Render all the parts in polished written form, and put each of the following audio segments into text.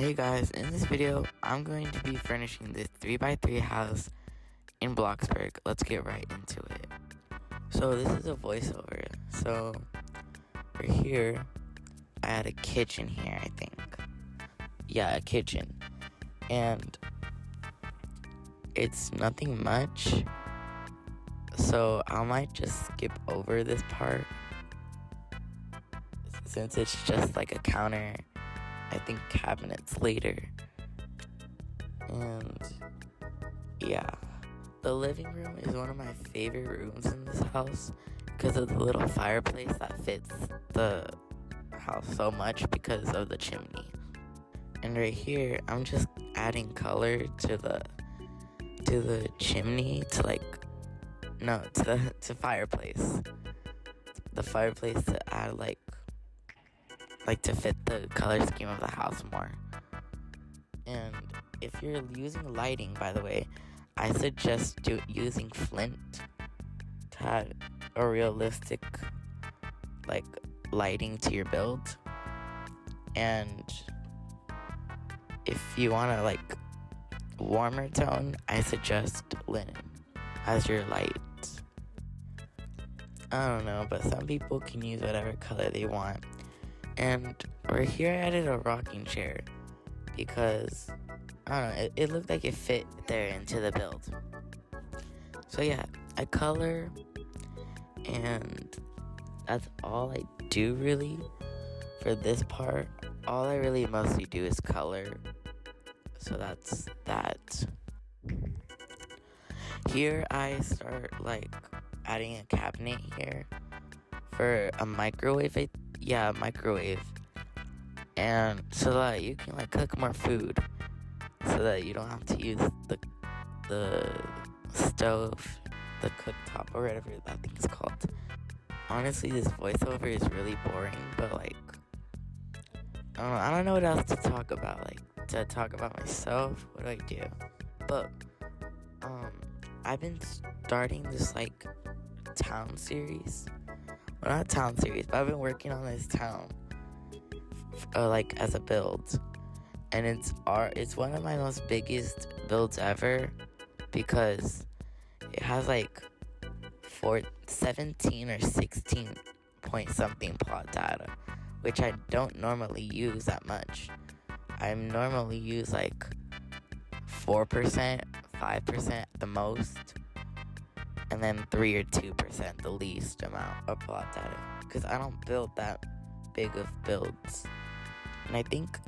Hey guys, in this video, I'm going to be furnishing this 3x3 house in Bloxburg. Let's get right into it. So this is a voiceover. So for here, I had a kitchen here, I think. Yeah, a kitchen. And it's nothing much. So I might just skip over this part, since it's just like a counter. I think cabinets later. And yeah, the living room is one of my favorite rooms in this house because of the little fireplace that fits the house so much because of the chimney. And right here, I'm just adding color to the chimney to fireplace. The fireplace to add like to fit the color scheme of the house more. And if you're using lighting, by the way, I suggest using flint to add a realistic lighting to your build. And if you want a warmer tone, I suggest linen as your light. I don't know, but some people can use whatever color they want. And right here, I added a rocking chair because, I don't know, it looked like it fit there into the build. So yeah, I color, and that's all I do really for this part. All I really mostly do is color. So that's that. Here I start adding a cabinet here for a microwave. Microwave. And so that you can cook more food, so that you don't have to use the stove, the cooktop, or whatever that thing's called. Honestly, this voiceover is really boring, but I don't know what else to talk about. To talk about myself, what do I do? But I've been starting this town series. Well, not town series, but I've been working on this town as a build, and it's one of my most biggest builds ever because it has 17 or 16 point something plot data, which I don't normally use that much. I normally use 4%, 5% at the most, and then 3 or 2% the least amount of plot data, because I don't build that big of builds. And I think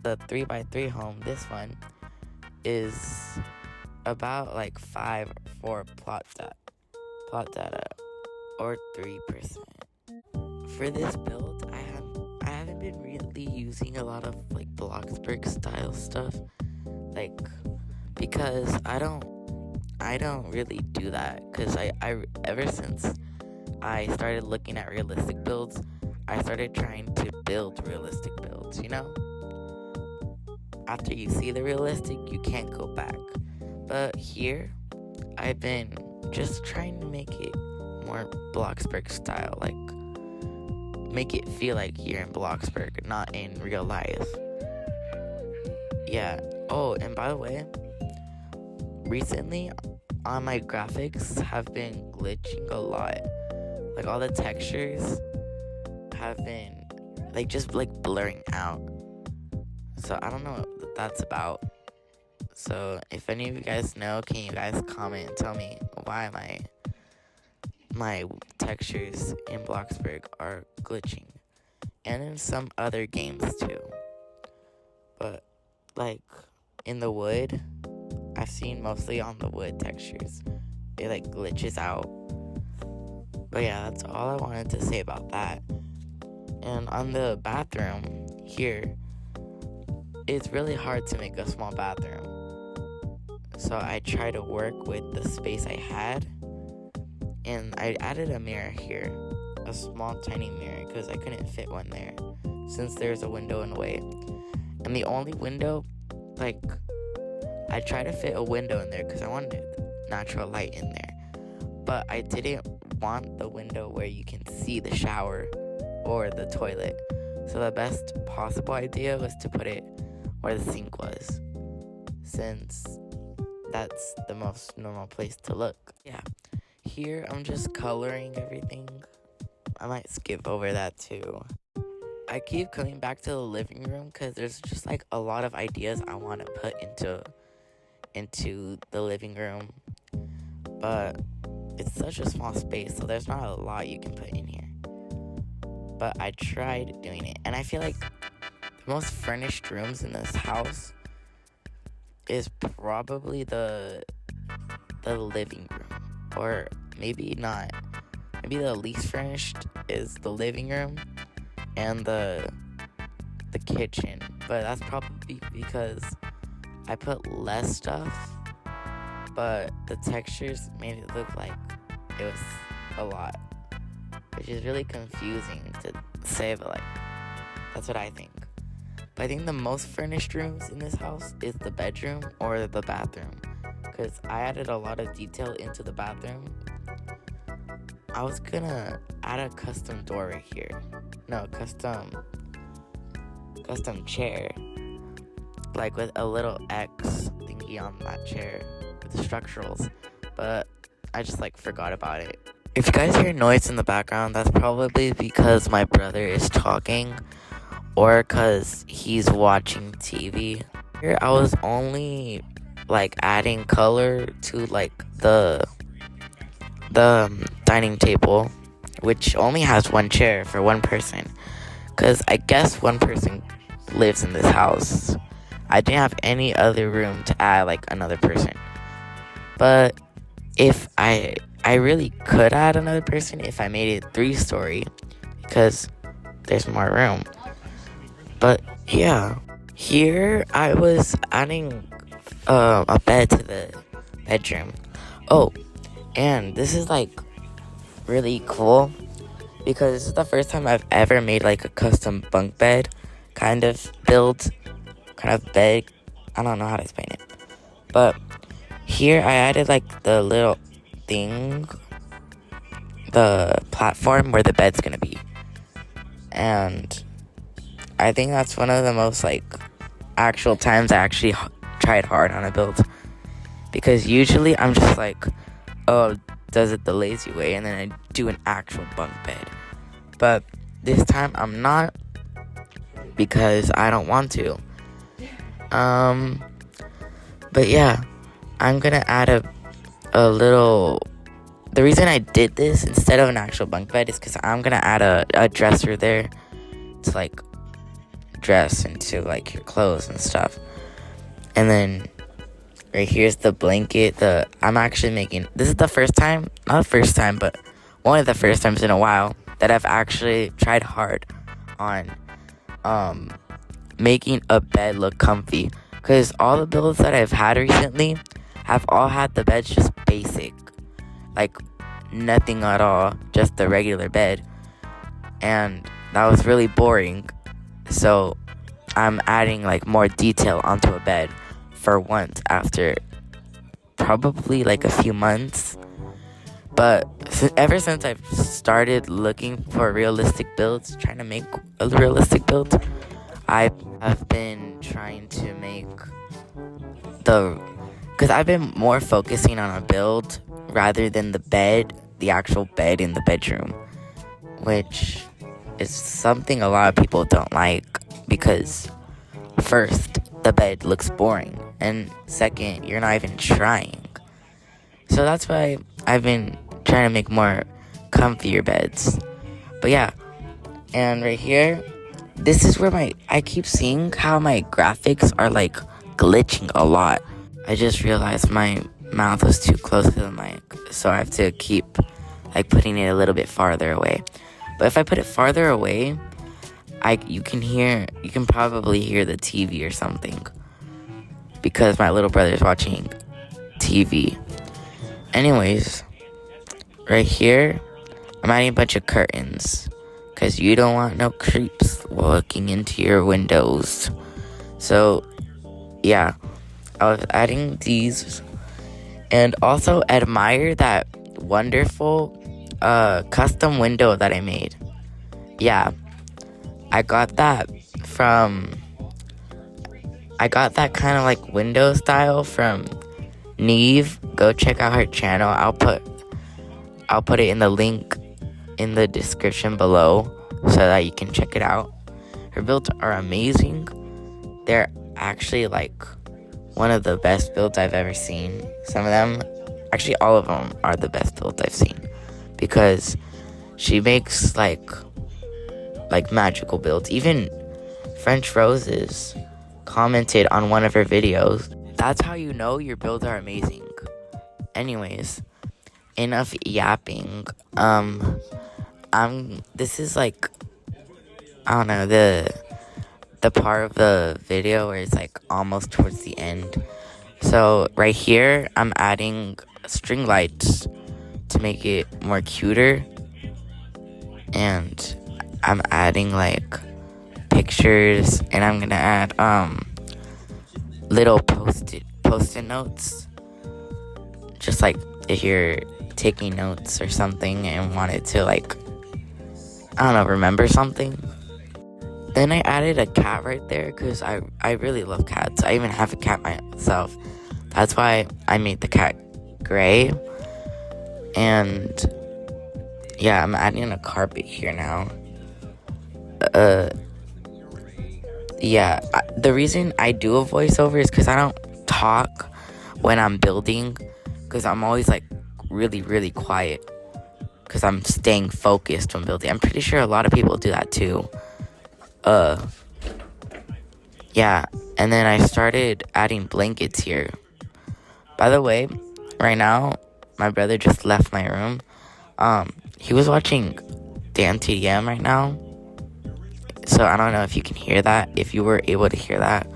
the 3x3 home, this one, is about 5 or 4 plot data, or 3%. For this build, I haven't been really using a lot of Bloxburg style stuff, because I don't really do that, because I ever since I started looking at realistic builds, I started trying to build realistic builds, After you see the realistic, you can't go back. But here, I've been just trying to make it more Bloxburg style, make it feel like you're in Bloxburg, not in real life. Yeah. Oh, and by the way, recently, my graphics have been glitching a lot. All the textures have been just blurring out. So I don't know what that's about. So if any of you guys know, can you guys comment and tell me why my textures in Bloxburg are glitching, and in some other games too. But in the wood, I've seen mostly on the wood textures, it glitches out. But yeah, that's all I wanted to say about that. And on the bathroom here, it's really hard to make a small bathroom. So I try to work with the space I had, and I added a mirror here, a small tiny mirror, because I couldn't fit one there since there's a window in the way. And the only window, I tried to fit a window in there because I wanted natural light in there, but I didn't want the window where you can see the shower or the toilet. So the best possible idea was to put it where the sink was, since that's the most normal place to look. Yeah, here I'm just coloring everything. I might skip over that too. I keep coming back to the living room because there's just like a lot of ideas I want to put into the living room, but it's such a small space, so there's not a lot you can put in here. But I tried doing it, and I feel like the most furnished rooms in this house is probably the living room, or maybe not. Maybe the least furnished is the living room and the kitchen, but that's probably because I put less stuff, but the textures made it look like it was a lot, which is really confusing to say, but like, that's what I think. But I think the most furnished rooms in this house is the bedroom or the bathroom, because I added a lot of detail into the bathroom. I was gonna add a custom door right here. No, custom chair, like with a little X thingy on that chair with the structurals, but I just like forgot about it. If you guys hear noise in the background, that's probably because my brother is talking or because he's watching TV. Here I was only like adding color to like the dining table, which only has one chair for one person, because I guess one person lives in this house. I didn't have any other room to add like another person, but if I really could add another person if I made it 3-story, because there's more room. But yeah, here I was adding a bed to the bedroom. Oh, and this is like really cool because this is the first time I've ever made like a custom bunk bed kind of build, kind of bed. I don't know how to explain it, but here I added like the little thing, the platform where the bed's gonna be, and I think that's one of the most like actual times I actually tried hard on a build, because usually I'm just like, oh, does it the lazy way, and then I do an actual bunk bed. But this time I'm not, because I don't want to. But yeah, I'm gonna add a little. The reason I did this instead of an actual bunk bed is because I'm gonna add a dresser there to like dress into like your clothes and stuff. And then right here's the blanket. I'm actually making, this is the first time, not the first time, but one of the first times in a while that I've actually tried hard on making a bed look comfy, because all the builds that I've had recently have all had the beds just basic, like nothing at all, just the regular bed, and that was really boring. So I'm adding like more detail onto a bed for once after probably like a few months. But ever since I've started looking for realistic builds, trying to make a realistic build, I have been trying to make because I've been more focusing on a build rather than the actual bed in the bedroom, which is something a lot of people don't like, because first, the bed looks boring, and second, you're not even trying. So that's why I've been trying to make more comfier beds. But yeah, and right here, this is where I keep seeing how my graphics are like glitching a lot. I just realized my mouth was too close to the mic, so I have to keep like putting it a little bit farther away. But if I put it farther away, you can probably hear the TV or something, because my little brother's watching TV. Anyways, right here, I'm adding a bunch of curtains, because you don't want no creeps looking into your windows. So, yeah, I was adding these, and also admire that wonderful custom window that I made. Yeah, I got that from I got that kind of like window style from Neve. Go check out her channel. I'll put it in the link in the description below so that you can check it out. Her builds are amazing. They're actually like one of the best builds I've ever seen. Some of them, actually all of them are the best builds I've seen, because she makes like magical builds. Even French Roses commented on one of her videos. That's how you know your builds are amazing. Anyways, enough yapping. This is like, I don't know, the part of the video where it's like almost towards the end. So right here, I'm adding string lights to make it more cuter, and I'm adding like pictures, and I'm gonna add little post-it notes, just like if you're taking notes or something and wanted to like, I don't know, remember something. Then I added a cat right there because I really love cats. I even have a cat myself. That's why I made the cat gray. And yeah, I'm adding a carpet here now. Yeah, the reason I do a voiceover is because I don't talk when I'm building, because I'm always like really, really quiet, because I'm staying focused when building. I'm pretty sure a lot of people do that too. Yeah, and then I started adding blankets here. By the way, right now, my brother just left my room. He was watching Dan TDM right now. So I don't know if you can hear that, if you were able to hear that,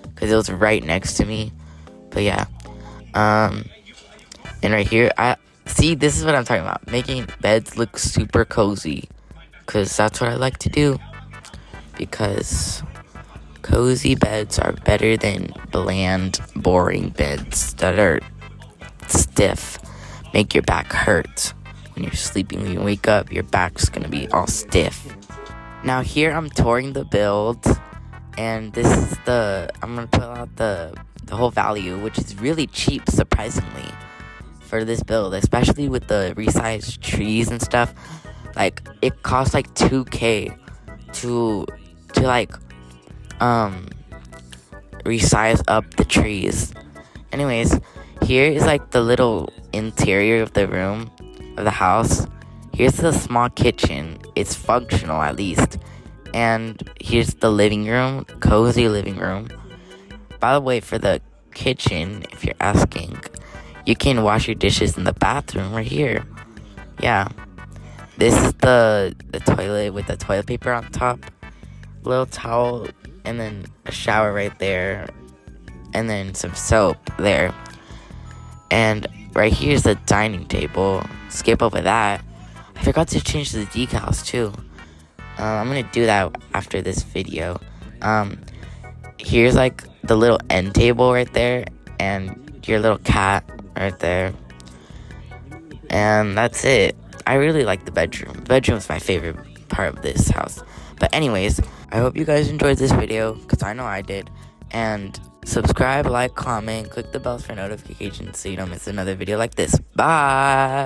because it was right next to me. But yeah, and right here, see, this is what I'm talking about, making beds look super cozy, because that's what I like to do, because cozy beds are better than bland, boring beds that are stiff, make your back hurt. When you're sleeping, when you wake up, your back's gonna be all stiff. Now here I'm touring the build, and this is I'm gonna put out the whole value, which is really cheap, surprisingly, for this build, especially with the resized trees and stuff. Like, it costs like 2K to like resize up the trees. Anyways, here is like the little interior of the room of the house. Here's the small kitchen. It's functional, at least. And here's the living room, cozy living room. By the way, for the kitchen, if you're asking, you can wash your dishes in the bathroom right here. Yeah. This is the toilet with the toilet paper on top, little towel, and then a shower right there, and then some soap there. And right here's the dining table. Skip over that. I forgot to change the decals too. I'm gonna do that after this video. Here's like the little end table right there, and your little cat right there. And that's it. I really like the bedroom. The bedroom is my favorite part of this house. But anyways, I hope you guys enjoyed this video, because I know I did. And subscribe, like, comment, click the bells for notifications so you don't miss another video like this. Bye!